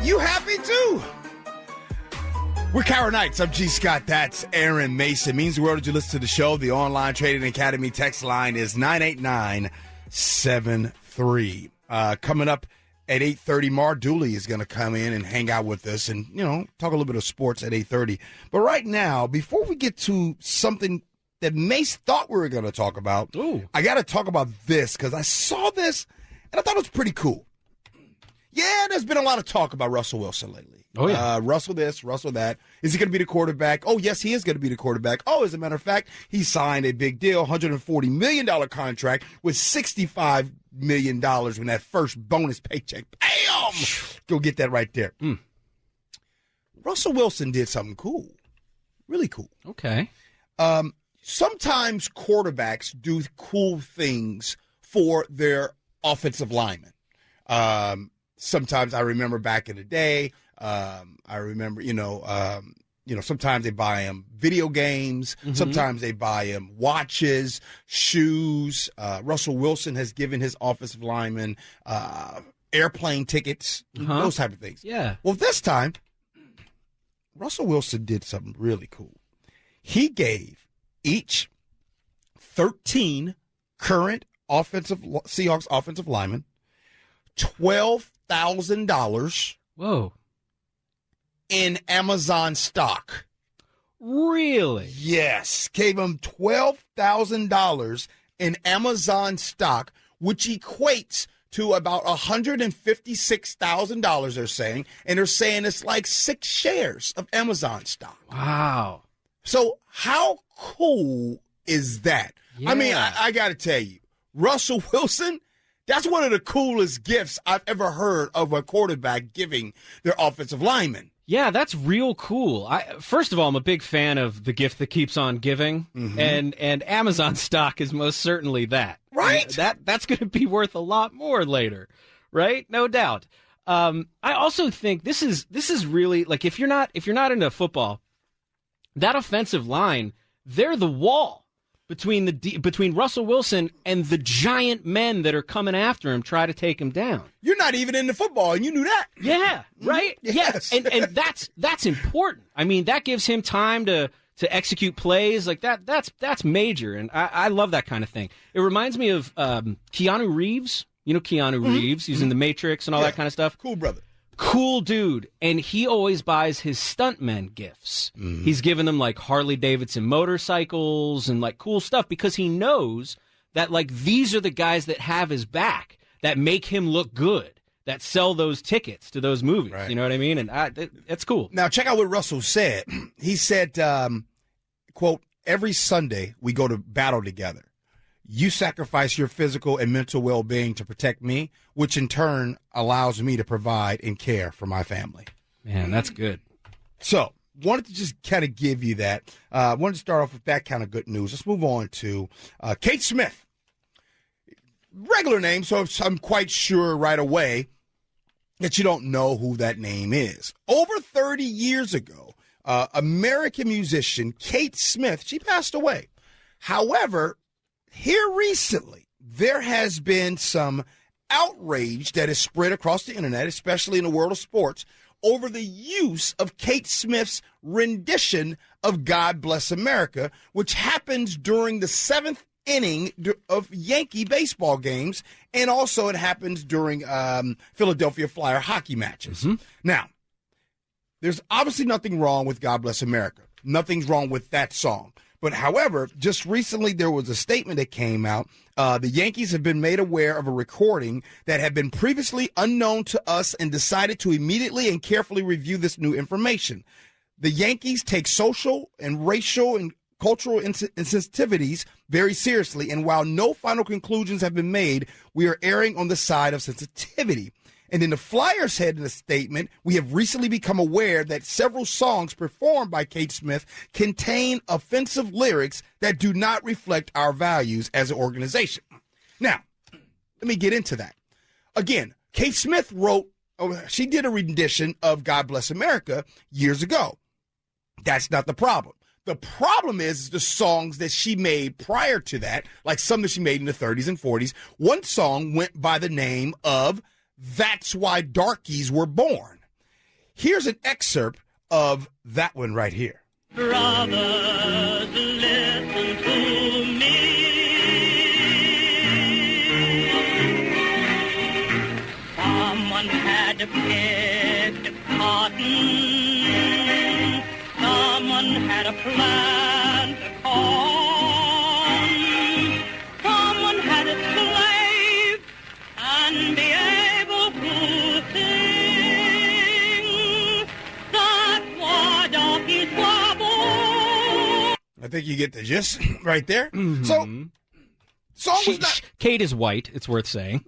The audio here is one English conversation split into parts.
You happy too? We're KIRO Nights. I'm G. Scott. That's Aaron Mason. Means the world that you listen to the show. The online Trading Academy text line is 98973. Coming up at 8:30, Mar Dooley is going to come in and hang out with us and, talk a little bit of sports at 8:30. But right now, before we get to something that Mace thought we were going to talk about, I got to talk about this because I saw this and I thought it was pretty cool. Yeah, there's been a lot of talk about Russell Wilson lately. Oh, yeah. Russell this, Russell that. Is he going to be the quarterback? Oh, yes, he is going to be the quarterback. Oh, as a matter of fact, he signed a big deal, $140 million contract with $65 million when that first bonus paycheck. Bam! Go get that right there. Russell Wilson did something cool. Really cool. Okay. Sometimes quarterbacks do cool things for their offensive linemen. Sometimes I remember back in the day, sometimes they buy him video games. Mm-hmm. Sometimes they buy him watches, shoes. Russell Wilson has given his offensive linemen airplane tickets, those type of things. Yeah. Well, this time, Russell Wilson did something really cool. He gave each 13 current Seahawks offensive linemen $12,000. Whoa. In Amazon stock. Really? Yes. Gave him $12,000 in Amazon stock, which equates to about $156,000, they're saying. And they're saying it's like 6 shares of Amazon stock. Wow. So how cool is that? Yeah. I mean, I got to tell you, Russell Wilson, that's one of the coolest gifts I've ever heard of a quarterback giving their offensive lineman. Yeah, that's real cool. First of all, I'm a big fan of the gift that keeps on giving, and Amazon stock is most certainly that. Right? That's going to be worth a lot more later, right? No doubt. I also think this is really like if you're not into football, that offensive line, they're the wall between Russell Wilson and the giant men that are coming after him, try to take him down. You're not even into football, and you knew that. Yeah, right? Yes. Yeah, and that's important. I mean, that gives him time to execute plays like that. That's major, and I love that kind of thing. It reminds me of Keanu Reeves. You know Keanu Reeves? He's in The Matrix and all that kind of stuff. Cool brother. Cool dude, and he always buys his stuntmen gifts. He's given them like Harley Davidson motorcycles and like cool stuff because he knows that like these are the guys that have his back, that make him look good, that sell those tickets to those movies. Right. You know what I mean? And it's cool. Now check out what Russell said. He said, quote, "Every Sunday we go to battle together. You sacrifice your physical and mental well-being to protect me, which in turn allows me to provide and care for my family." Man, that's good. So, wanted to just kind of give you that. Wanted to start off with that kind of good news. Let's move on to Kate Smith. Regular name, so I'm quite sure right away that you don't know who that name is. Over 30 years ago, American musician Kate Smith, she passed away. However, here recently, there has been some outrage that has spread across the internet, especially in the world of sports, over the use of Kate Smith's rendition of God Bless America, which happens during the 7th inning of Yankee baseball games, and also it happens during Philadelphia Flyer hockey matches. Now, there's obviously nothing wrong with God Bless America. Nothing's wrong with that song. But however, just recently there was a statement that came out. The Yankees have been made aware of a recording that had been previously unknown to us and decided to immediately and carefully review this new information. The Yankees take social and racial and cultural insensitivities very seriously, and while no final conclusions have been made, we are erring on the side of sensitivity. And then the Flyers said in a statement, "We have recently become aware that several songs performed by Kate Smith contain offensive lyrics that do not reflect our values as an organization." Now, let me get into that. Again, Kate Smith she did a rendition of God Bless America years ago. That's not the problem. The problem is the songs that she made prior to that, like some that she made in the 30s and 40s. One song went by the name of "That's Why Darkies Were Born." Here's an excerpt of that one right here. Brothers, listen to me. Someone had picked cotton. Someone had a plant a corn. Someone had a slave and be able to sing that word of his trouble. I think you get the gist right there. Mm-hmm. So, song was not... Kate is white, it's worth saying.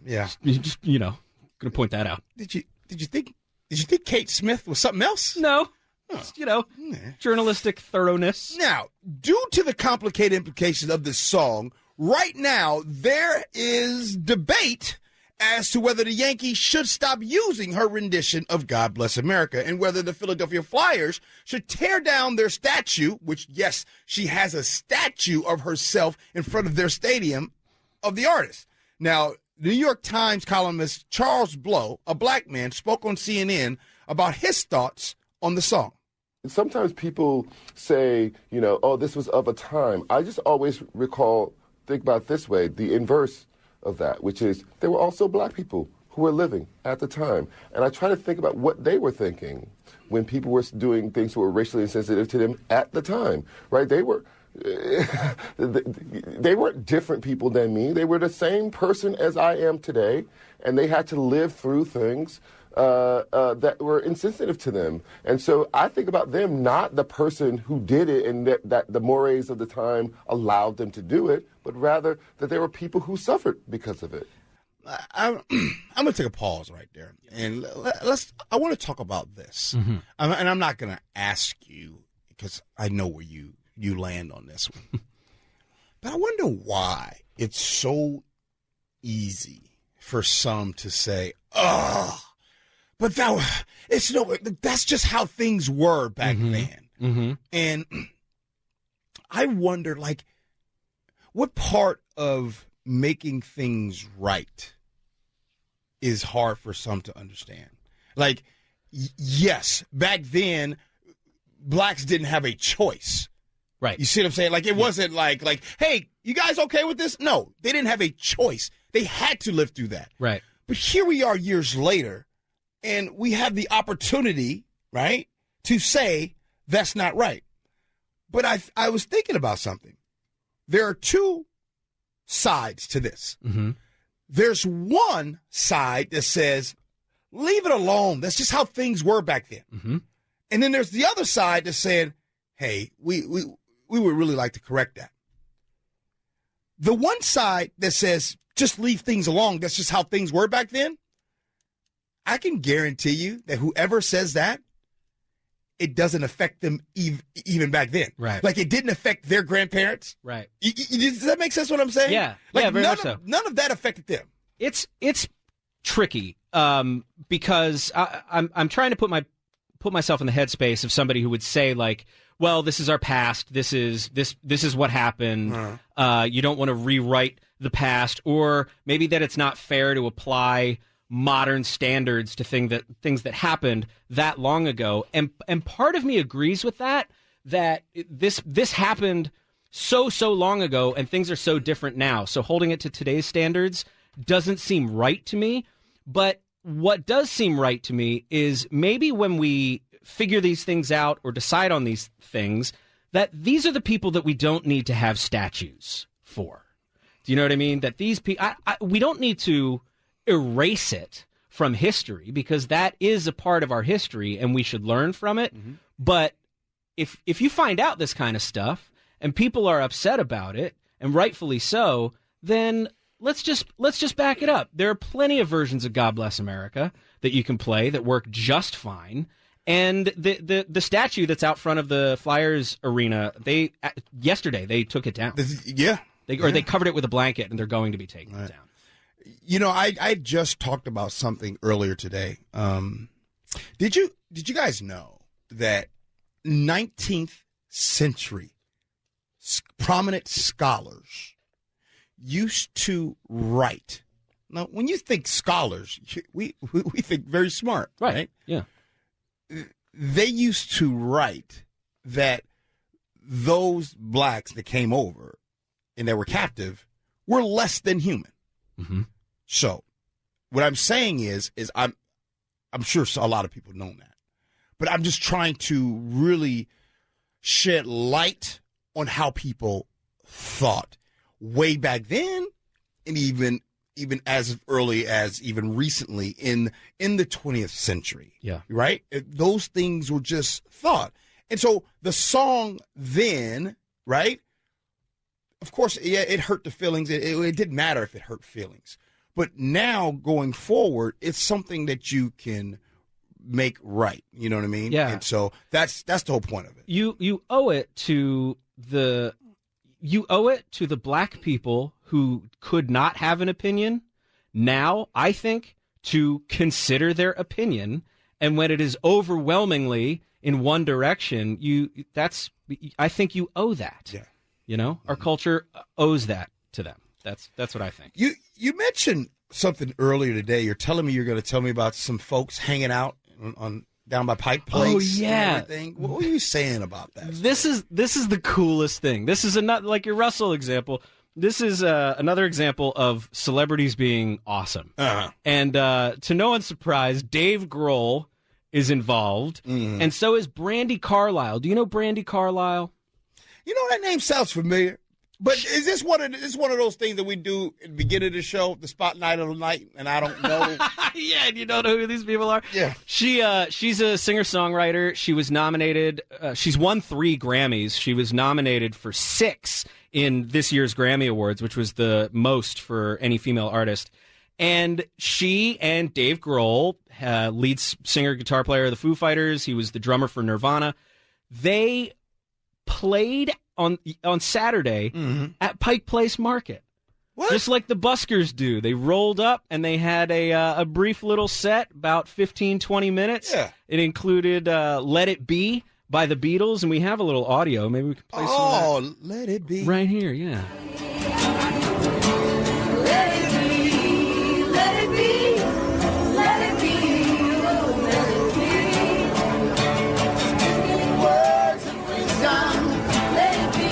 Yeah. Just, gonna point that out. Did you think Kate Smith was something else? No. Just, journalistic thoroughness. Now, due to the complicated implications of this song, right now there is debate as to whether the Yankees should stop using her rendition of God Bless America and whether the Philadelphia Flyers should tear down their statue, which, yes, she has a statue of herself in front of their stadium, of the artist. Now, New York Times columnist Charles Blow, a black man, spoke on CNN about his thoughts on the song. Sometimes people say, oh, this was of a time. I just always think about it this way, the inverse of that, which is there were also black people who were living at the time. And I try to think about what they were thinking when people were doing things that were racially insensitive to them at the time, right? They weren't different people than me. They were the same person as I am today, and they had to live through things that were insensitive to them. And so I think about them, not the person who did it and that the mores of the time allowed them to do it, but rather that there were people who suffered because of it. I'm going to take a pause right there, and I want to talk about this. Mm-hmm. And I'm not going to ask you, because I know where you land on this one. But I wonder why it's so easy for some to say, oh, but that's just how things were back then. Mm-hmm. And I wonder, what part of making things right is hard for some to understand? Yes, back then, blacks didn't have a choice. Right. You see what I'm saying? It wasn't like, hey, you guys okay with this? No, they didn't have a choice. They had to live through that. Right. But here we are years later, and we have the opportunity, right, to say that's not right. But I was thinking about something. There are two sides to this. Mm-hmm. There's one side that says, leave it alone. That's just how things were back then. Mm-hmm. And then there's the other side that said, hey, we would really like to correct that. The one side that says, just leave things alone, that's just how things were back then, I can guarantee you that whoever says that, it doesn't affect them even back then. Right. It didn't affect their grandparents. Right. Does that make sense what I'm saying? Yeah. Very much so. None of that affected them. It's tricky because I'm trying to put myself in the headspace of somebody who would say, well, this is our past. This is what happened. Uh-huh. You don't want to rewrite the past, or maybe that it's not fair to apply modern standards to things that happened that long ago. And part of me agrees with that this happened so long ago and things are so different now. So holding it to today's standards doesn't seem right to me. But what does seem right to me is maybe when we figure these things out or decide on these things, that these are the people that we don't need to have statues for. Do you know what I mean? That these people, we don't need to erase it from history, because that is a part of our history and we should learn from it. Mm-hmm. But if you find out this kind of stuff and people are upset about it, and rightfully so, then let's just back it up. There are plenty of versions of God Bless America that you can play that work just fine. And the statue that's out front of the Flyers arena, yesterday they took it down. Yeah. They covered it with a blanket, and they're going to be taking it down. I just talked about something earlier today. Did you guys know that 19th century prominent scholars used to write Now, when you think scholars, we think very smart, right? Yeah. They used to write that those blacks that came over and that were captive were less than human. Mm-hmm. So, what I'm saying is I'm sure a lot of people know that, but I'm just trying to really shed light on how people thought way back then, and even as early as even recently in the 20th century. Yeah. Right? Those things were just thought. And so the song then, right? Of course, yeah, it hurt the feelings. It didn't matter if it hurt feelings. But now going forward, it's something that you can make right. You know what I mean? Yeah. And so that's the whole point of it. You owe it to the black people who could not have an opinion now, I think, to consider their opinion. And when it is overwhelmingly in one direction, I think you owe that. Yeah. You know, our culture owes that to them. That's what I think. You mentioned something earlier today. You're telling me you're going to tell me about some folks hanging out on down by Pike Place. Oh yeah. And everything. What were you saying about that? This is the coolest thing. This is like your Russell example. This is another example of celebrities being awesome. Uh-huh. And to no one's surprise, Dave Grohl is involved, and so is Brandi Carlile. Do you know Brandi Carlile? You know, that name sounds familiar. But is this one of those things that we do at the beginning of the show, the spotlight of the night, and I don't know? Yeah, and you don't know who these people are? Yeah. She's a singer-songwriter. She was nominated. She's won 3 Grammys. She was nominated for 6 in this year's Grammy Awards, which was the most for any female artist. And she and Dave Grohl, lead singer, guitar player of the Foo Fighters, he was the drummer for Nirvana, they played on Saturday at Pike Place Market. What? Just like the buskers do. They rolled up and they had a brief little set, about 15, 20 minutes. Yeah. It included Let It Be by the Beatles, and we have a little audio. Maybe we can play some of that. Let it be. Right here, yeah. Let it be, let it be, let it be, oh, let it be. Words of wisdom, let it be.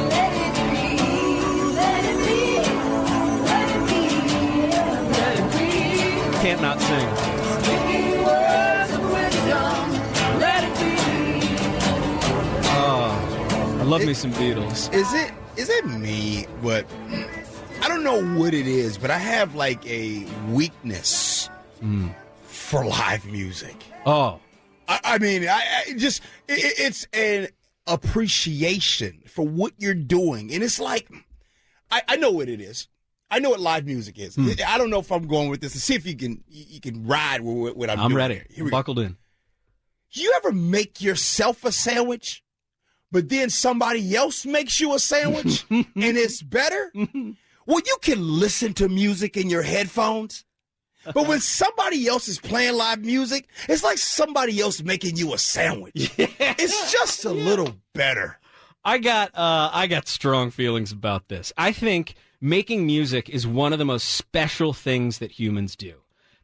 Let it be, let it be, let it be, let it be. Can't not sing. Speaking words of wisdom, let it be. Oh, I love me some Beatles. Is it me? But I don't know what it is, but I have like a weakness for live music. Oh, I mean, it's an appreciation for what you're doing, and it's like I know what it is. I know what live music is. I don't know if I'm going with this. See if you can ride with what I'm doing. I'm ready. Here we Buckled in. You ever make yourself a sandwich, but then somebody else makes you a sandwich and it's better? Well, you can listen to music in your headphones, but when somebody else is playing live music, it's like somebody else making you a sandwich. Yeah. It's just a little better. I got strong feelings about this. I think making music is one of the most special things that humans do.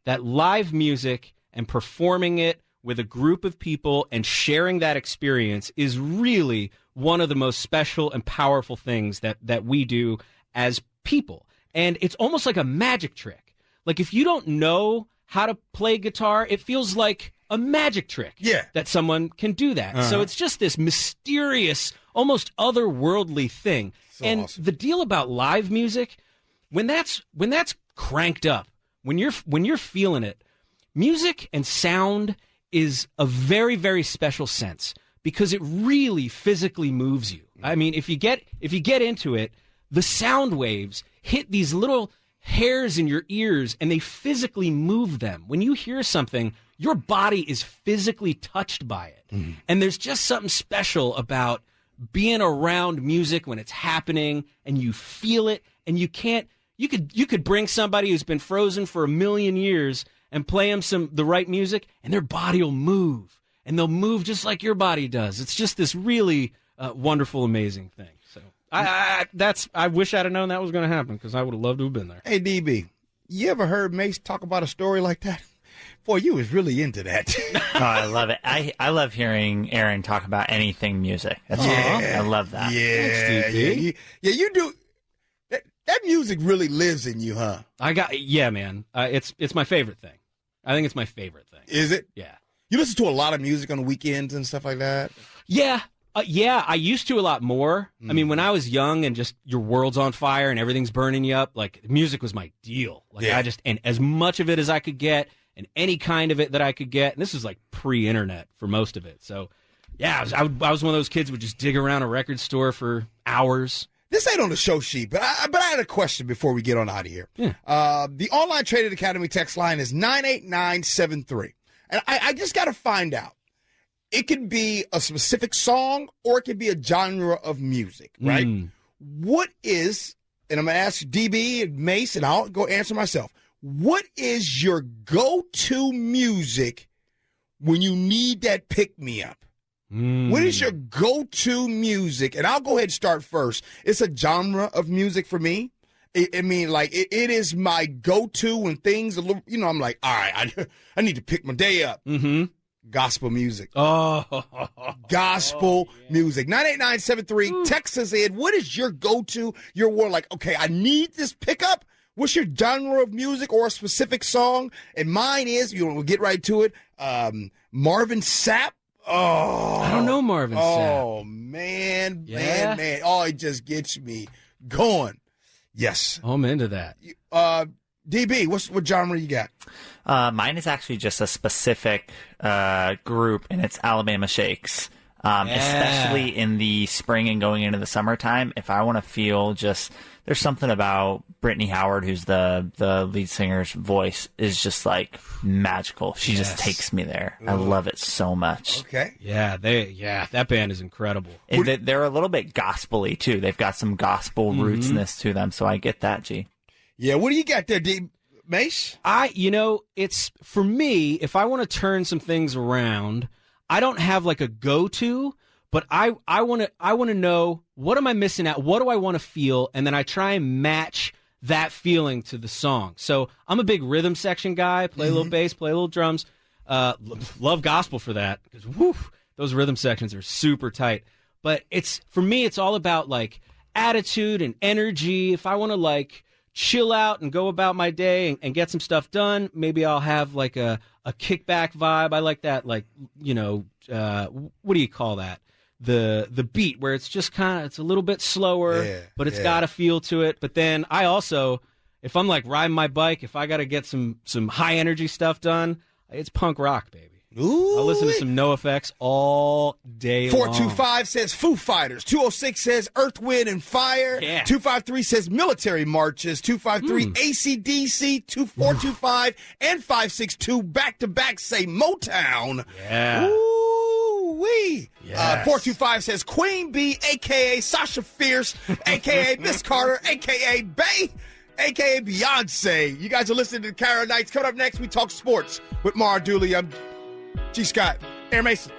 That live music and performing it with a group of people and sharing that experience is really one of the most special and powerful things that we do as people. And it's almost like a magic trick. Like if you don't know how to play guitar, it feels like a magic trick that someone can do that. So it's just this mysterious, almost otherworldly thing. So and awesome. the deal about live music, when that's cranked up, when you're feeling it, music and sound is a very, very special sense because it really physically moves you. I mean, if you get into it, the sound waves hit these little hairs in your ears and they physically move them. When you hear something, your body is physically touched by it. And there's just something special about being around music when it's happening and you feel it, and you could bring somebody who's been frozen for 1,000,000 years and play them the right music, and their body will move, and they'll move just like your body does. It's just this really wonderful, amazing thing. So I wish I'd have known that was going to happen because I would have loved to have been there. Hey, DB, you ever heard Mace talk about a story like that? Boy, you was really into that. Oh, I love it. I love hearing Aaron talk about anything music. That's I love that. Yeah, Thanks, yeah, you do. That music really lives in you, huh? Man. It's my favorite thing. I think it's my favorite thing. Is it? Yeah. You listen to a lot of music on the weekends and stuff like that? Yeah. I used to a lot more. I mean, when I was young and just your world's on fire and everything's burning you up, like music was my deal. Like and as much of it as I could get and any kind of it that I could get. And this was like pre-internet for most of it. So yeah, I was one of those kids who would just dig around a record store for hours. This ain't on the show sheet, but I had a question before we get on out of here. Yeah. The Online Trading Academy text line is 98973. And I just got to find out. It could be a specific song or it could be a genre of music, right? What is, and I'm going to ask DB and Mace, and I'll go answer myself. What is your go-to music when you need that pick-me-up? What is your go-to music? And I'll go ahead and start first. It's a genre of music for me. It is my go-to when things, I'm like, all right, I need to pick my day up. Gospel music. Gospel music. 98973, text us in. What is your go-to? Your one, like, okay, I need this pickup. What's your genre of music or a specific song? And mine is, we'll get right to it, Marvin Sapp. Oh. I don't know Marvin Sapp. Oh, man. Oh, it just gets me going. Yes. Oh, I'm into that. DB, what genre you got? Mine is actually just a specific group, and it's Alabama Shakes. Especially in the spring and going into the summertime. If I want to feel there's something about Brittany Howard, who's the lead singer's voice, is just like magical. She just takes me there. I love it so much. Okay. Yeah, that band is incredible. And they're a little bit gospel-y, too. They've got some gospel rootsness to them, so I get that, G. Yeah, what do you got there, Mace? It's for me, if I want to turn some things around, I don't have like a go-to, but I want to know, what am I missing out? What do I want to feel? And then I try and match that feeling to the song. So I'm a big rhythm section guy, play a little bass, play a little drums. Love gospel for that because those rhythm sections are super tight. But for me, it's all about like attitude and energy. If I want to like chill out and go about my day and get some stuff done, maybe I'll have like a kickback vibe. I like that, like, what do you call that? The beat where it's just it's a little bit slower, but it's got a feel to it. But then I also, if I'm like riding my bike, if I got to get some high energy stuff done, it's punk rock, baby. Ooh, I'll listen to some NoFX all day 425 says Foo Fighters. 206 says Earth, Wind, and Fire. Yeah. 253 says Military Marches. 253 AC/DC. 2425 and 562 back-to-back say Motown. Yeah. Ooh-wee. Yes. 425 says Queen Bee, a.k.a. Sasha Fierce, a.k.a. Miss Carter, a.k.a. Bay, a.k.a. Beyonce. You guys are listening to the KIRO Nights. Coming up next, we talk sports with Mara Dooley. I'm G. Scott. Aaron Mason.